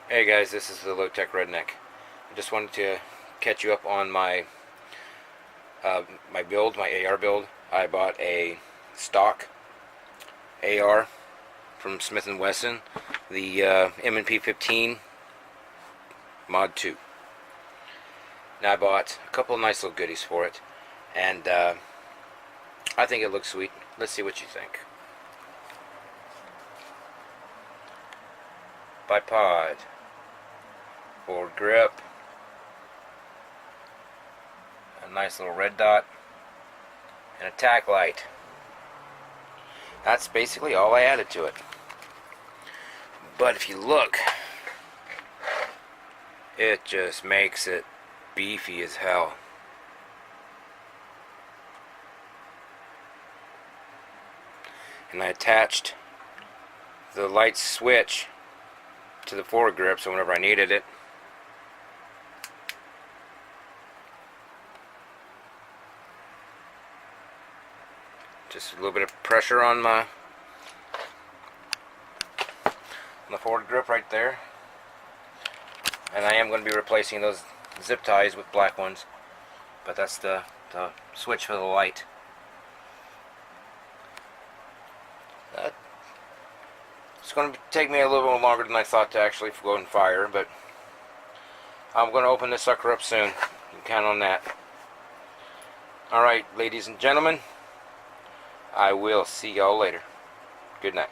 Hey guys, this is the Low Tech Redneck. I just wanted to catch you up on my build, my AR build. I bought a stock AR from Smith & Wesson, the M&P15 Mod 2. Now I bought a couple of nice little goodies for it, and I think it looks sweet. Let's see what you think. Bipod, forward grip, a nice little red dot, and a tack light. That's basically all I added to it. But if you look, it just makes it beefy as hell. And I attached the light switch to the forward grip, so whenever I needed it, just a little bit of pressure on the forward grip right there. And I am going to be replacing those zip ties with black ones, but that's the switch for the light. It's going to take me a little bit longer than I thought to actually go and fire, but I'm going to open this sucker up soon. You can count on that. Alright, ladies and gentlemen, I will see y'all later. Good night.